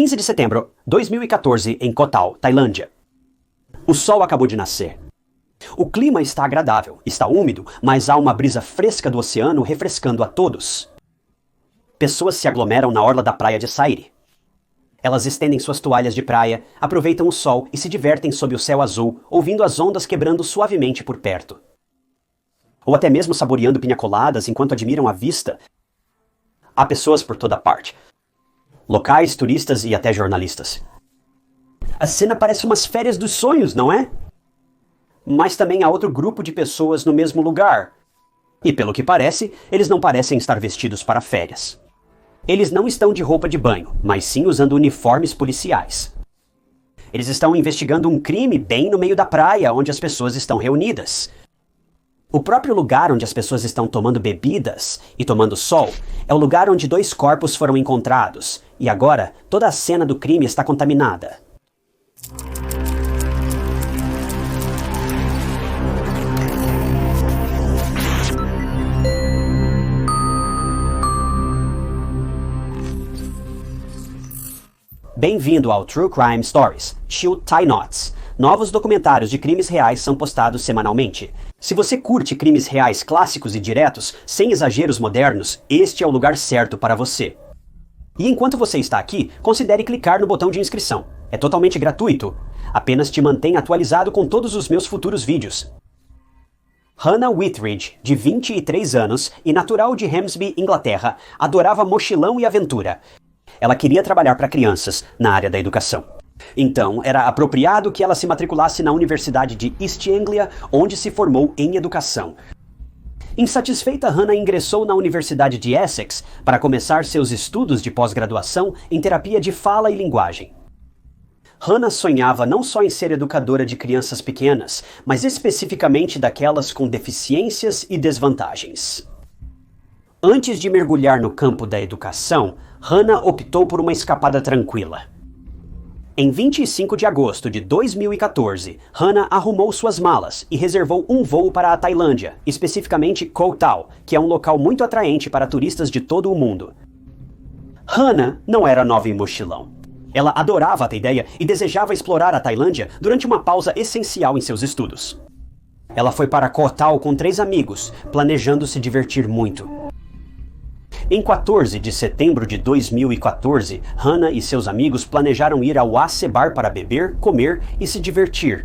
15 de setembro de 2014, em Koh Tao, Tailândia. O sol acabou de nascer. O clima está agradável, está úmido, mas há uma brisa fresca do oceano refrescando a todos. Pessoas se aglomeram na orla da praia de Sairi. Elas estendem suas toalhas de praia, aproveitam o sol e se divertem sob o céu azul, ouvindo as ondas quebrando suavemente por perto. Ou até mesmo saboreando pinha-coladas enquanto admiram a vista. Há pessoas por toda parte. Locais, turistas e até jornalistas. A cena parece umas férias dos sonhos, não é? Mas também há outro grupo de pessoas no mesmo lugar. E pelo que parece, eles não parecem estar vestidos para férias. Eles não estão de roupa de banho, mas sim usando uniformes policiais. Eles estão investigando um crime bem no meio da praia, onde as pessoas estão reunidas. O próprio lugar onde as pessoas estão tomando bebidas e tomando sol é o lugar onde 2 corpos foram encontrados, e agora toda a cena do crime está contaminada. Bem-vindo ao True Crime Stories, Shield Tie Knots. Novos documentários de crimes reais são postados semanalmente. Se você curte crimes reais clássicos e diretos, sem exageros modernos, este é o lugar certo para você. E enquanto você está aqui, considere clicar no botão de inscrição. É totalmente gratuito. Apenas te mantém atualizado com todos os meus futuros vídeos. Hannah Whitridge, de 23 anos e natural de Hemsby, Inglaterra, adorava mochilão e aventura. Ela queria trabalhar para crianças na área da educação. Então, era apropriado que ela se matriculasse na Universidade de East Anglia, onde se formou em educação. Insatisfeita, Hannah ingressou na Universidade de Essex para começar seus estudos de pós-graduação em terapia de fala e linguagem. Hannah sonhava não só em ser educadora de crianças pequenas, mas especificamente daquelas com deficiências e desvantagens. Antes de mergulhar no campo da educação, Hannah optou por uma escapada tranquila. Em 25 de agosto de 2014, Hannah arrumou suas malas e reservou um voo para a Tailândia, especificamente Koh Tao, que é um local muito atraente para turistas de todo o mundo. Hannah não era nova em mochilão. Ela adorava a ideia e desejava explorar a Tailândia durante uma pausa essencial em seus estudos. Ela foi para Koh Tao com 3 amigos, planejando se divertir muito. Em 14 de setembro de 2014, Hannah e seus amigos planejaram ir ao Ace Bar para beber, comer e se divertir.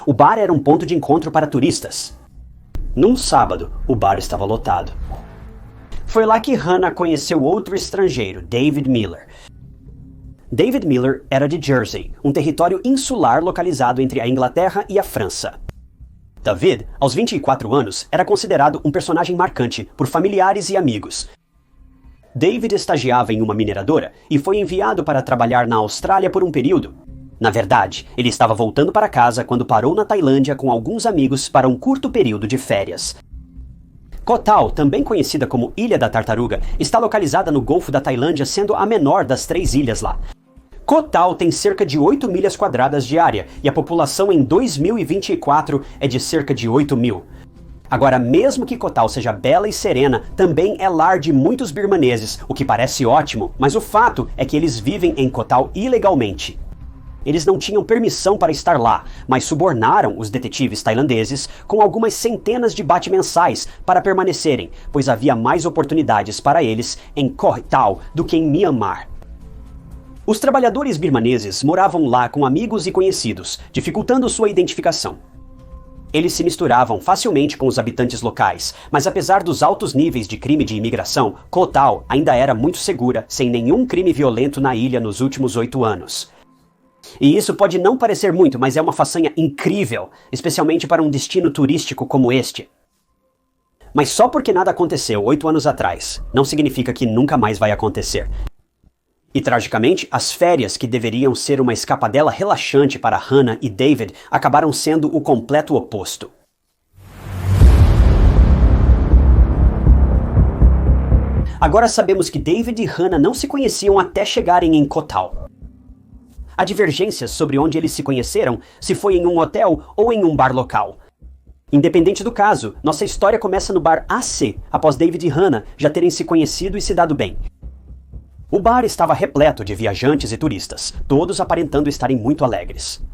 O bar era um ponto de encontro para turistas. Num sábado, o bar estava lotado. Foi lá que Hannah conheceu outro estrangeiro, David Miller. David Miller era de Jersey, um território insular localizado entre a Inglaterra e a França. David, aos 24 anos, era considerado um personagem marcante por familiares e amigos. David estagiava em uma mineradora e foi enviado para trabalhar na Austrália por um período. Na verdade, ele estava voltando para casa quando parou na Tailândia com alguns amigos para um curto período de férias. Koh Tao, também conhecida como Ilha da Tartaruga, está localizada no Golfo da Tailândia, sendo a menor das 3 ilhas lá. Koh Tao tem cerca de 8 milhas quadradas de área e a população em 2024 é de cerca de 8 mil. Agora, mesmo que Koh Tao seja bela e serena, também é lar de muitos birmaneses, o que parece ótimo, mas o fato é que eles vivem em Koh Tao ilegalmente. Eles não tinham permissão para estar lá, mas subornaram os detetives tailandeses com algumas centenas de baht mensais para permanecerem, pois havia mais oportunidades para eles em Koh Tao do que em Myanmar. Os trabalhadores birmaneses moravam lá com amigos e conhecidos, dificultando sua identificação. Eles se misturavam facilmente com os habitantes locais, mas apesar dos altos níveis de crime de imigração, Koh Tao ainda era muito segura, sem nenhum crime violento na ilha nos últimos 8 anos. E isso pode não parecer muito, mas é uma façanha incrível, especialmente para um destino turístico como este. Mas só porque nada aconteceu 8 anos atrás, não significa que nunca mais vai acontecer. E tragicamente, as férias que deveriam ser uma escapadela relaxante para Hannah e David acabaram sendo o completo oposto. Agora sabemos que David e Hannah não se conheciam até chegarem em Koh Tao. Há divergências sobre onde eles se conheceram, se foi em um hotel ou em um bar local. Independente do caso, nossa história começa no bar AC, após David e Hannah já terem se conhecido e se dado bem. O bar estava repleto de viajantes e turistas, todos aparentando estarem muito alegres.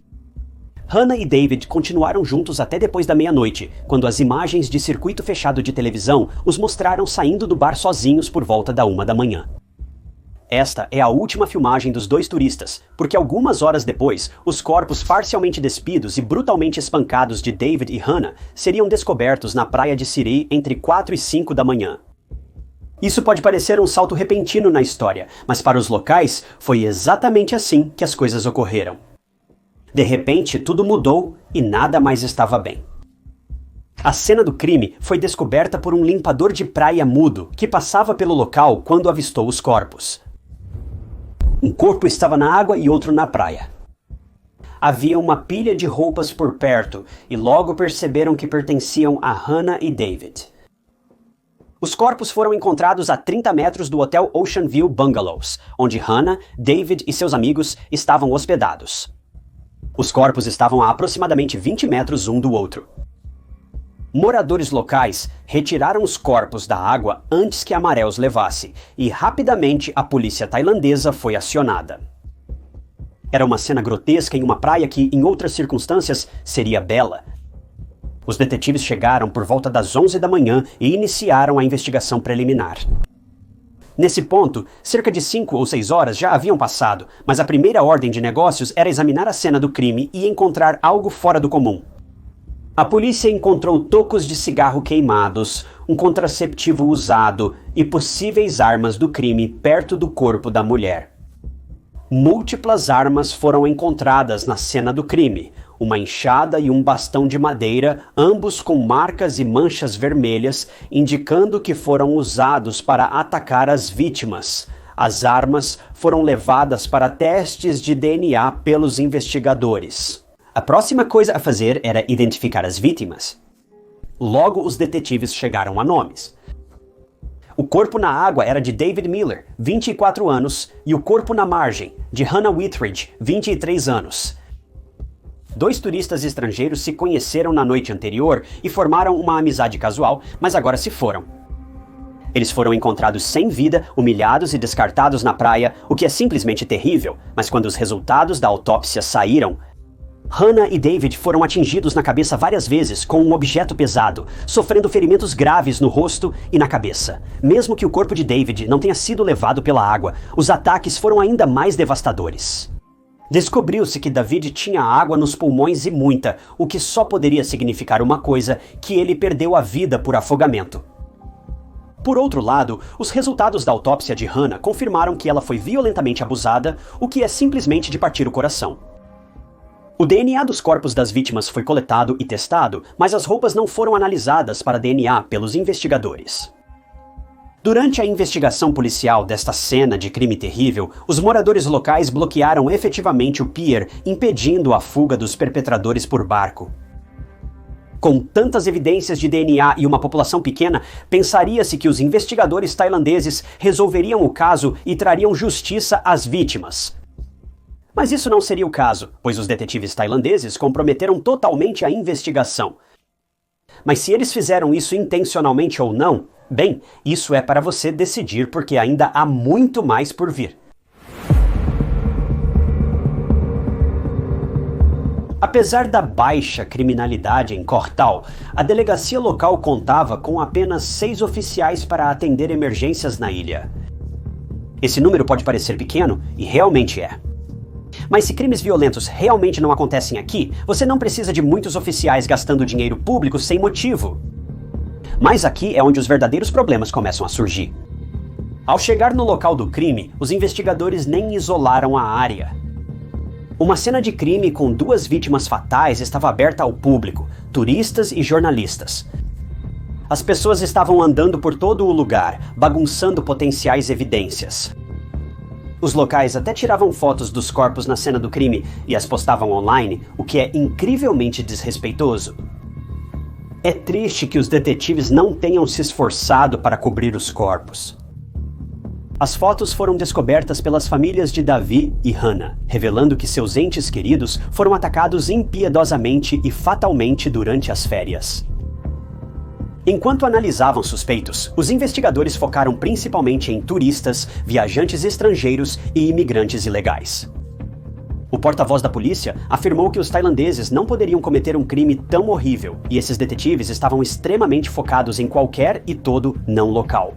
Hannah e David continuaram juntos até depois da meia-noite, quando as imagens de circuito fechado de televisão os mostraram saindo do bar sozinhos por volta da 1 da manhã. Esta é a última filmagem dos dois turistas, porque algumas horas depois, os corpos parcialmente despidos e brutalmente espancados de David e Hannah seriam descobertos na praia de Siree entre 4 e 5 da manhã. Isso pode parecer um salto repentino na história, mas para os locais foi exatamente assim que as coisas ocorreram. De repente, tudo mudou e nada mais estava bem. A cena do crime foi descoberta por um limpador de praia mudo que passava pelo local quando avistou os corpos. Um corpo estava na água e outro na praia. Havia uma pilha de roupas por perto e logo perceberam que pertenciam a Hannah e David. Os corpos foram encontrados a 30 metros do Hotel Ocean View Bungalows, onde Hannah, David e seus amigos estavam hospedados. Os corpos estavam a aproximadamente 20 metros um do outro. Moradores locais retiraram os corpos da água antes que a maré os levasse, e rapidamente a polícia tailandesa foi acionada. Era uma cena grotesca em uma praia que, em outras circunstâncias, seria bela. Os detetives chegaram por volta das 11 da manhã e iniciaram a investigação preliminar. Nesse ponto, cerca de 5 ou 6 horas já haviam passado, mas a primeira ordem de negócios era examinar a cena do crime e encontrar algo fora do comum. A polícia encontrou tocos de cigarro queimados, um contraceptivo usado e possíveis armas do crime perto do corpo da mulher. Múltiplas armas foram encontradas na cena do crime, uma enxada e um bastão de madeira, ambos com marcas e manchas vermelhas, indicando que foram usados para atacar as vítimas. As armas foram levadas para testes de DNA pelos investigadores. A próxima coisa a fazer era identificar as vítimas. Logo, os detetives chegaram a nomes. O corpo na água era de David Miller, 24 anos, e o corpo na margem, de Hannah Whitridge, 23 anos. 2 turistas estrangeiros se conheceram na noite anterior e formaram uma amizade casual, mas agora se foram. Eles foram encontrados sem vida, humilhados e descartados na praia, o que é simplesmente terrível, mas quando os resultados da autópsia saíram, Hannah e David foram atingidos na cabeça várias vezes com um objeto pesado, sofrendo ferimentos graves no rosto e na cabeça. Mesmo que o corpo de David não tenha sido levado pela água, os ataques foram ainda mais devastadores. Descobriu-se que David tinha água nos pulmões e muita, o que só poderia significar uma coisa, que ele perdeu a vida por afogamento. Por outro lado, os resultados da autópsia de Hannah confirmaram que ela foi violentamente abusada, o que é simplesmente de partir o coração. O DNA dos corpos das vítimas foi coletado e testado, mas as roupas não foram analisadas para DNA pelos investigadores. Durante a investigação policial desta cena de crime terrível, os moradores locais bloquearam efetivamente o pier, impedindo a fuga dos perpetradores por barco. Com tantas evidências de DNA e uma população pequena, pensaria-se que os investigadores tailandeses resolveriam o caso e trariam justiça às vítimas. Mas isso não seria o caso, pois os detetives tailandeses comprometeram totalmente a investigação. Mas se eles fizeram isso intencionalmente ou não, bem, isso é para você decidir, porque ainda há muito mais por vir. Apesar da baixa criminalidade em Koh-Tao, a delegacia local contava com apenas 6 oficiais para atender emergências na ilha. Esse número pode parecer pequeno, e realmente é. Mas se crimes violentos realmente não acontecem aqui, você não precisa de muitos oficiais gastando dinheiro público sem motivo. Mas aqui é onde os verdadeiros problemas começam a surgir. Ao chegar no local do crime, os investigadores nem isolaram a área. Uma cena de crime com 2 vítimas fatais estava aberta ao público, turistas e jornalistas. As pessoas estavam andando por todo o lugar, bagunçando potenciais evidências. Os locais até tiravam fotos dos corpos na cena do crime e as postavam online, o que é incrivelmente desrespeitoso. É triste que os detetives não tenham se esforçado para cobrir os corpos. As fotos foram descobertas pelas famílias de Davi e Hannah, revelando que seus entes queridos foram atacados impiedosamente e fatalmente durante as férias. Enquanto analisavam suspeitos, os investigadores focaram principalmente em turistas, viajantes estrangeiros e imigrantes ilegais. O porta-voz da polícia afirmou que os tailandeses não poderiam cometer um crime tão horrível, e esses detetives estavam extremamente focados em qualquer e todo não local.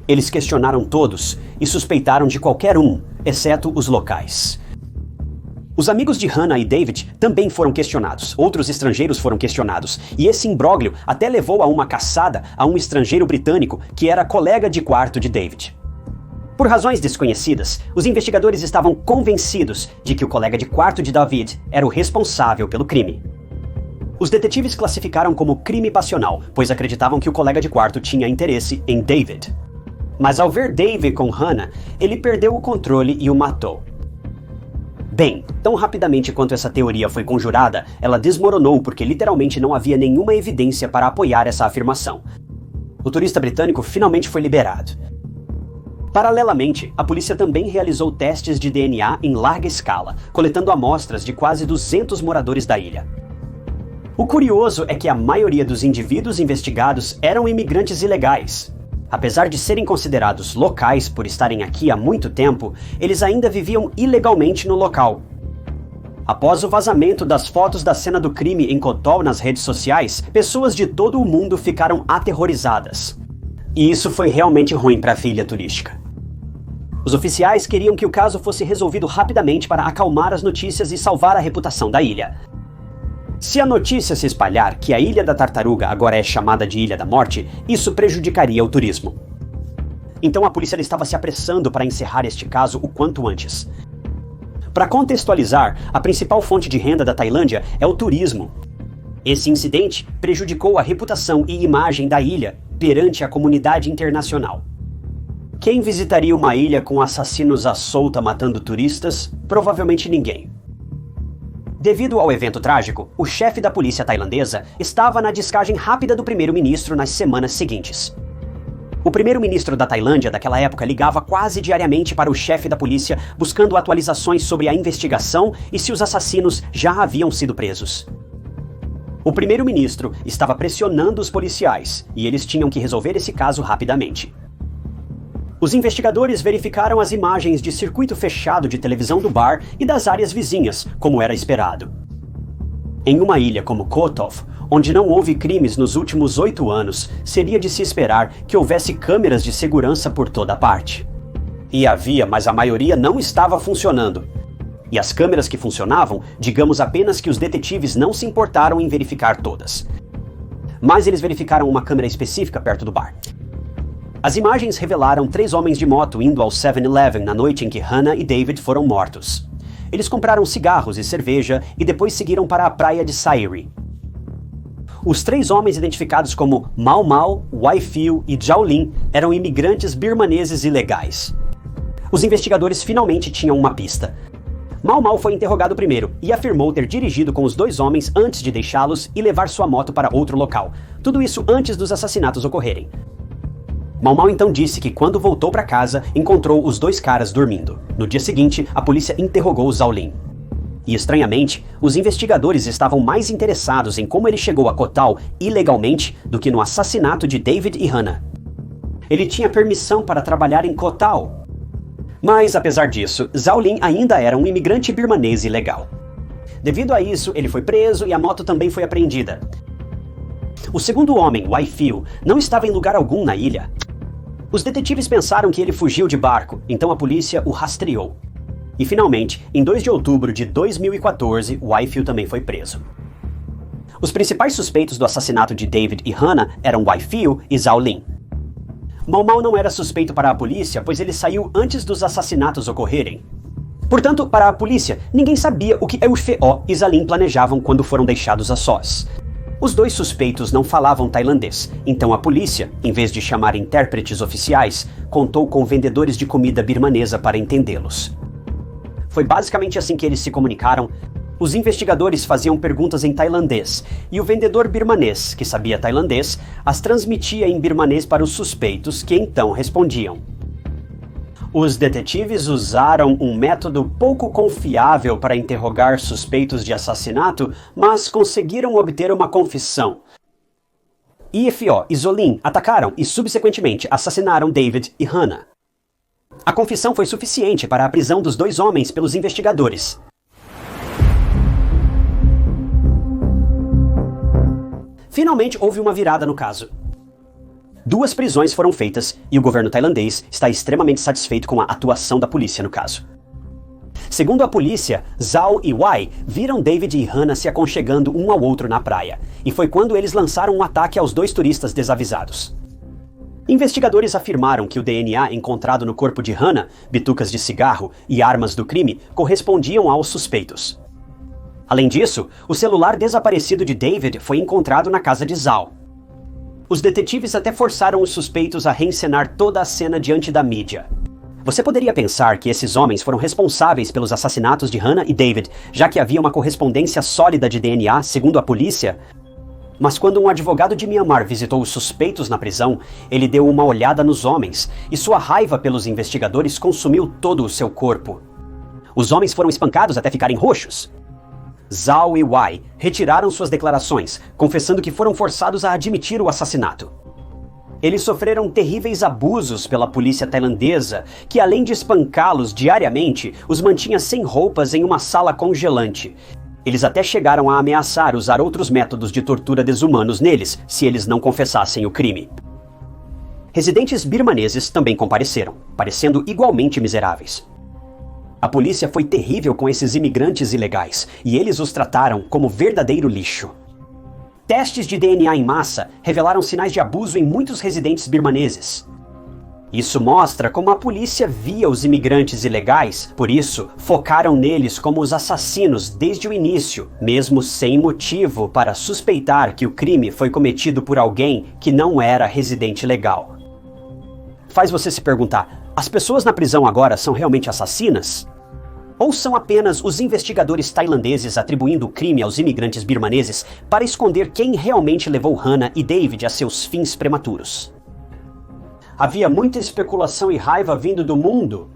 Eles questionaram todos e suspeitaram de qualquer um, exceto os locais. Os amigos de Hannah e David também foram questionados, outros estrangeiros foram questionados, e esse imbróglio até levou a uma caçada a um estrangeiro britânico que era colega de quarto de David. Por razões desconhecidas, os investigadores estavam convencidos de que o colega de quarto de David era o responsável pelo crime. Os detetives classificaram como crime passional, pois acreditavam que o colega de quarto tinha interesse em David. Mas ao ver David com Hannah, ele perdeu o controle e o matou. Bem, tão rapidamente quanto essa teoria foi conjurada, ela desmoronou porque literalmente não havia nenhuma evidência para apoiar essa afirmação. O turista britânico finalmente foi liberado. Paralelamente, a polícia também realizou testes de DNA em larga escala, coletando amostras de quase 200 moradores da ilha. O curioso é que a maioria dos indivíduos investigados eram imigrantes ilegais. Apesar de serem considerados locais por estarem aqui há muito tempo, eles ainda viviam ilegalmente no local. Após o vazamento das fotos da cena do crime em Koh Tao nas redes sociais, pessoas de todo o mundo ficaram aterrorizadas. E isso foi realmente ruim para a ilha turística. Os oficiais queriam que o caso fosse resolvido rapidamente para acalmar as notícias e salvar a reputação da ilha. Se a notícia se espalhar que a Ilha da Tartaruga agora é chamada de Ilha da Morte, isso prejudicaria o turismo. Então a polícia estava se apressando para encerrar este caso o quanto antes. Para contextualizar, a principal fonte de renda da Tailândia é o turismo. Esse incidente prejudicou a reputação e imagem da ilha perante a comunidade internacional. Quem visitaria uma ilha com assassinos à solta matando turistas? Provavelmente ninguém. Devido ao evento trágico, o chefe da polícia tailandesa estava na descagem rápida do primeiro-ministro nas semanas seguintes. O primeiro-ministro da Tailândia daquela época ligava quase diariamente para o chefe da polícia buscando atualizações sobre a investigação e se os assassinos já haviam sido presos. O primeiro-ministro estava pressionando os policiais e eles tinham que resolver esse caso rapidamente. Os investigadores verificaram as imagens de circuito fechado de televisão do bar e das áreas vizinhas, como era esperado. Em uma ilha como Koh Tao, onde não houve crimes nos últimos 8 anos, seria de se esperar que houvesse câmeras de segurança por toda parte. E havia, mas a maioria não estava funcionando. E as câmeras que funcionavam, digamos apenas que os detetives não se importaram em verificar todas. Mas eles verificaram uma câmera específica perto do bar. As imagens revelaram 3 homens de moto indo ao 7-Eleven na noite em que Hannah e David foram mortos. Eles compraram cigarros e cerveja e depois seguiram para a praia de Sairi. Os 3 homens identificados como Mau Mau, Waifiu e Zhaolin eram imigrantes birmaneses ilegais. Os investigadores finalmente tinham uma pista. Mau Mau foi interrogado primeiro e afirmou ter dirigido com os 2 homens antes de deixá-los e levar sua moto para outro local. Tudo isso antes dos assassinatos ocorrerem. Mau Mau então disse que quando voltou para casa, encontrou os 2 caras dormindo. No dia seguinte, a polícia interrogou Zhaolin. E estranhamente, os investigadores estavam mais interessados em como ele chegou a Koh Tao ilegalmente do que no assassinato de David e Hannah. Ele tinha permissão para trabalhar em Koh Tao. Mas apesar disso, Zhaolin ainda era um imigrante birmanês ilegal. Devido a isso, ele foi preso e a moto também foi apreendida. O segundo homem, Waifiu, não estava em lugar algum na ilha. Os detetives pensaram que ele fugiu de barco, então a polícia o rastreou. E finalmente, em 2 de outubro de 2014, Waifiu também foi preso. Os principais suspeitos do assassinato de David e Hannah eram Waifiu e Zhaolin. Mau Mau não era suspeito para a polícia, pois ele saiu antes dos assassinatos ocorrerem. Portanto, para a polícia, ninguém sabia o que Eufeo e Zhaolin planejavam quando foram deixados a sós. Os 2 suspeitos não falavam tailandês, então a polícia, em vez de chamar intérpretes oficiais, contou com vendedores de comida birmanesa para entendê-los. Foi basicamente assim que eles se comunicaram. Os investigadores faziam perguntas em tailandês, e o vendedor birmanês, que sabia tailandês, as transmitia em birmanês para os suspeitos, que então respondiam. Os detetives usaram um método pouco confiável para interrogar suspeitos de assassinato, mas conseguiram obter uma confissão. EFO e Zolin atacaram e subsequentemente assassinaram David e Hannah. A confissão foi suficiente para a prisão dos dois homens pelos investigadores. Finalmente houve uma virada no caso. 2 prisões foram feitas e o governo tailandês está extremamente satisfeito com a atuação da polícia no caso. Segundo a polícia, Zhao e Wai viram David e Hannah se aconchegando um ao outro na praia, e foi quando eles lançaram um ataque aos 2 turistas desavisados. Investigadores afirmaram que o DNA encontrado no corpo de Hannah, bitucas de cigarro e armas do crime correspondiam aos suspeitos. Além disso, o celular desaparecido de David foi encontrado na casa de Zhao. Os detetives até forçaram os suspeitos a reencenar toda a cena diante da mídia. Você poderia pensar que esses homens foram responsáveis pelos assassinatos de Hannah e David, já que havia uma correspondência sólida de DNA, segundo a polícia. Mas quando um advogado de Myanmar visitou os suspeitos na prisão, ele deu uma olhada nos homens, e sua raiva pelos investigadores consumiu todo o seu corpo. Os homens foram espancados até ficarem roxos. Zhao e Wai retiraram suas declarações, confessando que foram forçados a admitir o assassinato. Eles sofreram terríveis abusos pela polícia tailandesa, que além de espancá-los diariamente, os mantinha sem roupas em uma sala congelante. Eles até chegaram a ameaçar usar outros métodos de tortura desumanos neles, se eles não confessassem o crime. Residentes birmaneses também compareceram, parecendo igualmente miseráveis. A polícia foi terrível com esses imigrantes ilegais, e eles os trataram como verdadeiro lixo. Testes de DNA em massa revelaram sinais de abuso em muitos residentes birmaneses. Isso mostra como a polícia via os imigrantes ilegais, por isso focaram neles como os assassinos desde o início, mesmo sem motivo para suspeitar que o crime foi cometido por alguém que não era residente legal. Faz você se perguntar, as pessoas na prisão agora são realmente assassinas? Ou são apenas os investigadores tailandeses atribuindo o crime aos imigrantes birmaneses para esconder quem realmente levou Hannah e David a seus fins prematuros? Havia muita especulação e raiva vindo do mundo.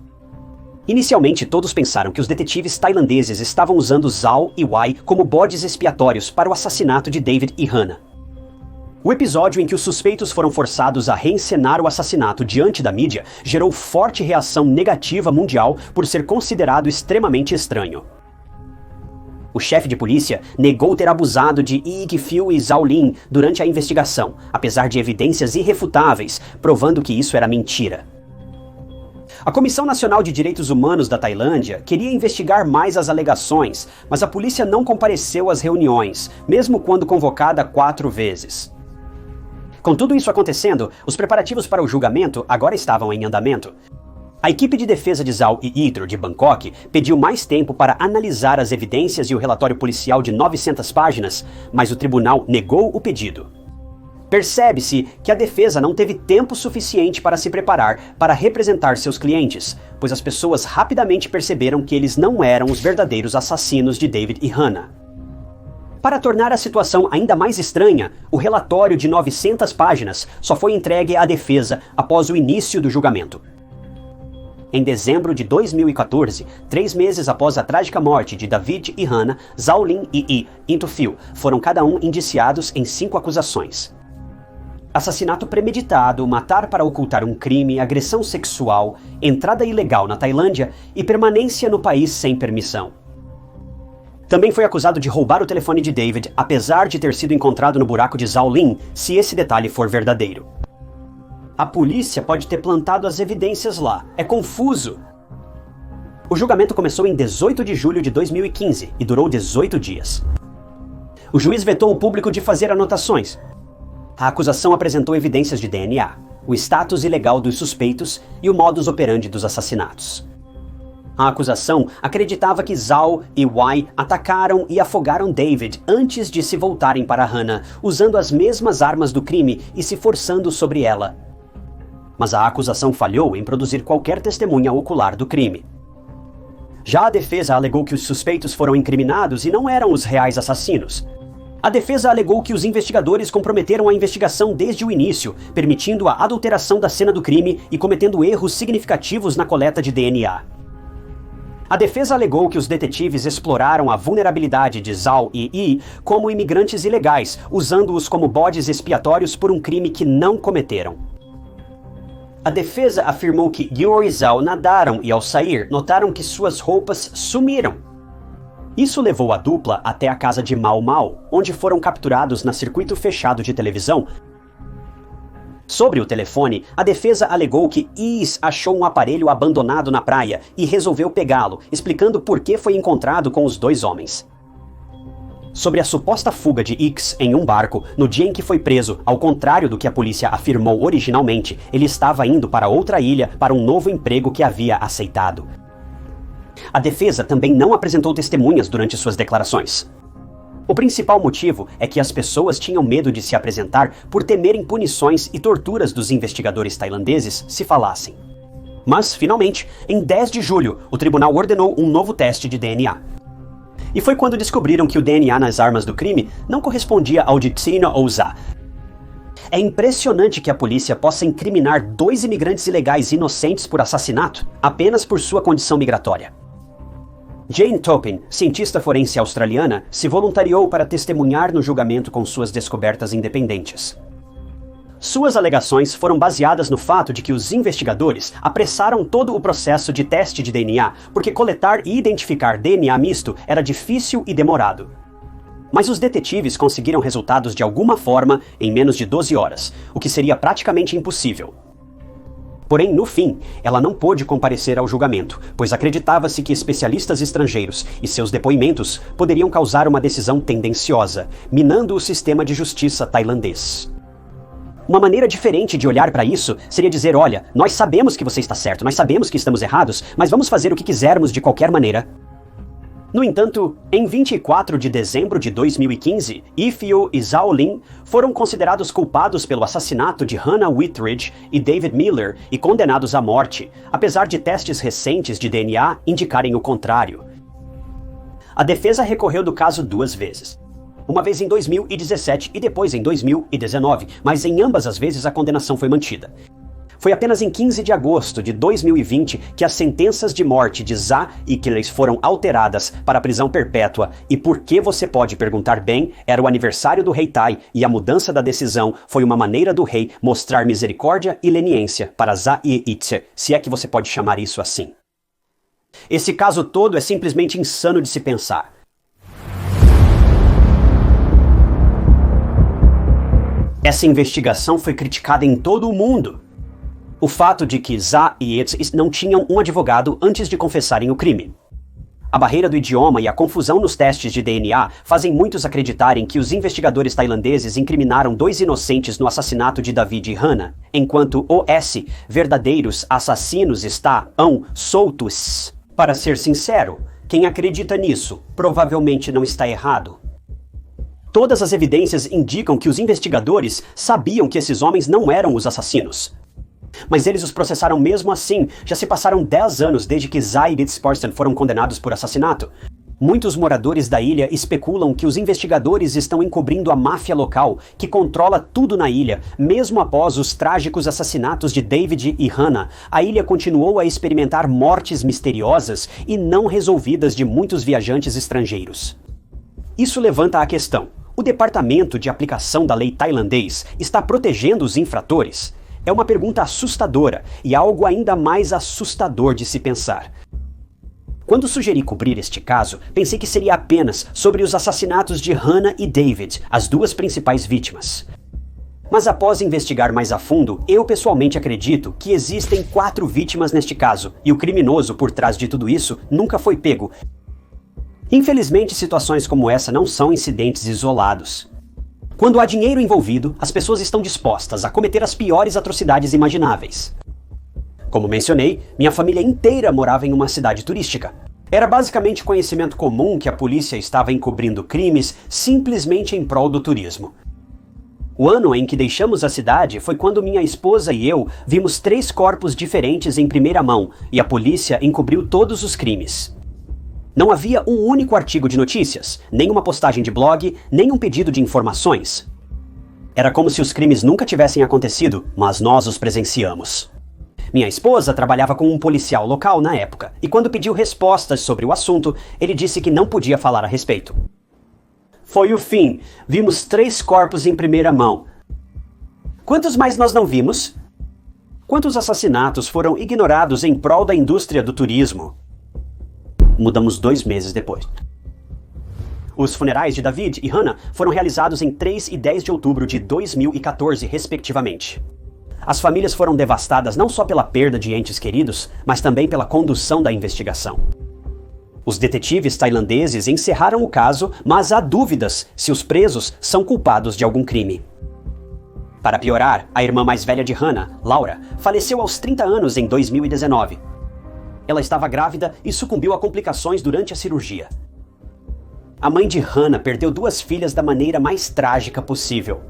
Inicialmente, todos pensaram que os detetives tailandeses estavam usando Zhao e Wai como bodes expiatórios para o assassinato de David e Hannah. O episódio em que os suspeitos foram forçados a reencenar o assassinato diante da mídia gerou forte reação negativa mundial por ser considerado extremamente estranho. O chefe de polícia negou ter abusado de Ig Phil e Zhao Lin durante a investigação, apesar de evidências irrefutáveis provando que isso era mentira. A Comissão Nacional de Direitos Humanos da Tailândia queria investigar mais as alegações, mas a polícia não compareceu às reuniões, mesmo quando convocada 4 vezes. Com tudo isso acontecendo, os preparativos para o julgamento agora estavam em andamento. A equipe de defesa de Zhao e Yitro de Bangkok pediu mais tempo para analisar as evidências e o relatório policial de 900 páginas, mas o tribunal negou o pedido. Percebe-se que a defesa não teve tempo suficiente para se preparar para representar seus clientes, pois as pessoas rapidamente perceberam que eles não eram os verdadeiros assassinos de David e Hannah. Para tornar a situação ainda mais estranha, o relatório de 900 páginas só foi entregue à defesa após o início do julgamento. Em dezembro de 2014, 3 meses após a trágica morte de David e Hannah, Zhao Lin e Yi Intufil foram cada um indiciados em 5 acusações. Assassinato premeditado, matar para ocultar um crime, agressão sexual, entrada ilegal na Tailândia e permanência no país sem permissão. Também foi acusado de roubar o telefone de David, apesar de ter sido encontrado no buraco de Zhao Lin, se esse detalhe for verdadeiro. A polícia pode ter plantado as evidências lá. É confuso. O julgamento começou em 18 de julho de 2015 e durou 18 dias. O juiz vetou o público de fazer anotações. A acusação apresentou evidências de DNA, o status ilegal dos suspeitos e o modus operandi dos assassinatos. A acusação acreditava que Zhao e Wai atacaram e afogaram David antes de se voltarem para Hannah, usando as mesmas armas do crime e se forçando sobre ela. Mas a acusação falhou em produzir qualquer testemunha ocular do crime. Já a defesa alegou que os suspeitos foram incriminados e não eram os reais assassinos. A defesa alegou que os investigadores comprometeram a investigação desde o início, permitindo a adulteração da cena do crime e cometendo erros significativos na coleta de DNA. A defesa alegou que os detetives exploraram a vulnerabilidade de Zhao e Yi como imigrantes ilegais, usando-os como bodes expiatórios por um crime que não cometeram. A defesa afirmou que Guo e Zhao nadaram e, ao sair, notaram que suas roupas sumiram. Isso levou a dupla até a casa de Mau Mau, onde foram capturados na circuito fechado de televisão. Sobre o telefone, a defesa alegou que Is achou um aparelho abandonado na praia e resolveu pegá-lo, explicando por que foi encontrado com os dois homens. Sobre a suposta fuga de X em um barco, no dia em que foi preso, ao contrário do que a polícia afirmou originalmente, ele estava indo para outra ilha para um novo emprego que havia aceitado. A defesa também não apresentou testemunhas durante suas declarações. O principal motivo é que as pessoas tinham medo de se apresentar por temerem punições e torturas dos investigadores tailandeses se falassem. Mas, finalmente, em 10 de julho, o tribunal ordenou um novo teste de DNA. E foi quando descobriram que o DNA nas armas do crime não correspondia ao de Tina ou Zha. É impressionante que a polícia possa incriminar 2 imigrantes ilegais inocentes por assassinato apenas por sua condição migratória. Jane Topin, cientista forense australiana, se voluntariou para testemunhar no julgamento com suas descobertas independentes. Suas alegações foram baseadas no fato de que os investigadores apressaram todo o processo de teste de DNA porque coletar e identificar DNA misto era difícil e demorado. Mas os detetives conseguiram resultados de alguma forma em menos de 12 horas, o que seria praticamente impossível. Porém, no fim, ela não pôde comparecer ao julgamento, pois acreditava-se que especialistas estrangeiros e seus depoimentos poderiam causar uma decisão tendenciosa, minando o sistema de justiça tailandês. Uma maneira diferente de olhar para isso seria dizer, olha, nós sabemos que você está certo, nós sabemos que estamos errados, mas vamos fazer o que quisermos de qualquer maneira. No entanto, em 24 de dezembro de 2015, Ifio e Zhao Lin foram considerados culpados pelo assassinato de Hannah Whitridge e David Miller e condenados à morte, apesar de testes recentes de DNA indicarem o contrário. A defesa recorreu do caso 2 vezes. Uma vez em 2017 e depois em 2019, mas em ambas as vezes a condenação foi mantida. Foi apenas em 15 de agosto de 2020 que as sentenças de morte de Zha e Kelly foram alteradas para prisão perpétua e, por que você pode perguntar bem, era o aniversário do rei Tai e a mudança da decisão foi uma maneira do rei mostrar misericórdia e leniência para Zha e Itse, se é que você pode chamar isso assim. Esse caso todo é simplesmente insano de se pensar. Essa investigação foi criticada em todo o mundo. O fato de que Zha e Itse não tinham um advogado antes de confessarem o crime. A barreira do idioma e a confusão nos testes de DNA fazem muitos acreditarem que os investigadores tailandeses incriminaram 2 inocentes no assassinato de David e Hannah, enquanto os verdadeiros assassinos estão soltos. Para ser sincero, quem acredita nisso provavelmente não está errado. Todas as evidências indicam que os investigadores sabiam que esses homens não eram os assassinos. Mas eles os processaram mesmo assim. Já se passaram 10 anos desde que Zha e Itse foram condenados por assassinato. Muitos moradores da ilha especulam que os investigadores estão encobrindo a máfia local, que controla tudo na ilha. Mesmo após os trágicos assassinatos de David e Hannah, a ilha continuou a experimentar mortes misteriosas e não resolvidas de muitos viajantes estrangeiros. Isso levanta a questão: o Departamento de Aplicação da Lei tailandês está protegendo os infratores? É uma pergunta assustadora e algo ainda mais assustador de se pensar. Quando sugeri cobrir este caso, pensei que seria apenas sobre os assassinatos de Hannah e David, as 2 principais vítimas. Mas após investigar mais a fundo, eu pessoalmente acredito que existem 4 vítimas neste caso, e o criminoso por trás de tudo isso nunca foi pego. Infelizmente, situações como essa não são incidentes isolados. Quando há dinheiro envolvido, as pessoas estão dispostas a cometer as piores atrocidades imagináveis. Como mencionei, minha família inteira morava em uma cidade turística. Era basicamente conhecimento comum que a polícia estava encobrindo crimes simplesmente em prol do turismo. O ano em que deixamos a cidade foi quando minha esposa e eu vimos 3 corpos diferentes em primeira mão e a polícia encobriu todos os crimes. Não havia um único artigo de notícias, nem uma postagem de blog, nem um pedido de informações. Era como se os crimes nunca tivessem acontecido, mas nós os presenciamos. Minha esposa trabalhava com um policial local na época, e quando pediu respostas sobre o assunto, ele disse que não podia falar a respeito. Foi o fim. Vimos 3 corpos em primeira mão. Quantos mais nós não vimos? Quantos assassinatos foram ignorados em prol da indústria do turismo? Mudamos 2 meses depois. Os funerais de David e Hannah foram realizados em 3 e 10 de outubro de 2014, respectivamente. As famílias foram devastadas não só pela perda de entes queridos, mas também pela condução da investigação. Os detetives tailandeses encerraram o caso, mas há dúvidas se os presos são culpados de algum crime. Para piorar, a irmã mais velha de Hannah, Laura, faleceu aos 30 anos em 2019. Ela estava grávida e sucumbiu a complicações durante a cirurgia. A mãe de Hannah perdeu 2 filhas da maneira mais trágica possível.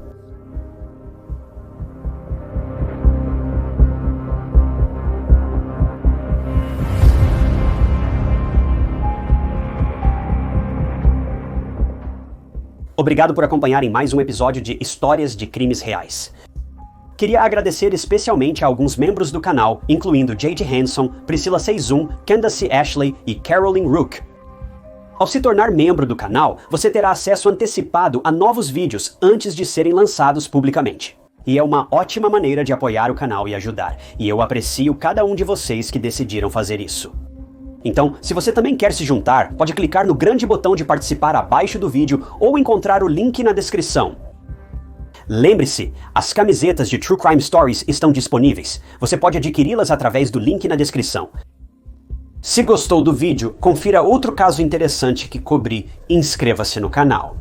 Obrigado por acompanharem mais um episódio de Histórias de Crimes Reais. Queria agradecer especialmente a alguns membros do canal, incluindo J.D. Hanson, Priscila Seizum, Candace Ashley e Carolyn Rook. Ao se tornar membro do canal, você terá acesso antecipado a novos vídeos antes de serem lançados publicamente. E é uma ótima maneira de apoiar o canal e ajudar, e eu aprecio cada um de vocês que decidiram fazer isso. Então, se você também quer se juntar, pode clicar no grande botão de participar abaixo do vídeo ou encontrar o link na descrição. Lembre-se, as camisetas de True Crime Stories estão disponíveis. Você pode adquiri-las através do link na descrição. Se gostou do vídeo, confira outro caso interessante que cobri e inscreva-se no canal.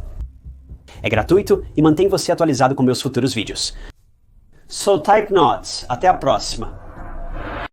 É gratuito e mantém você atualizado com meus futuros vídeos. Sou Type Knots. Até a próxima.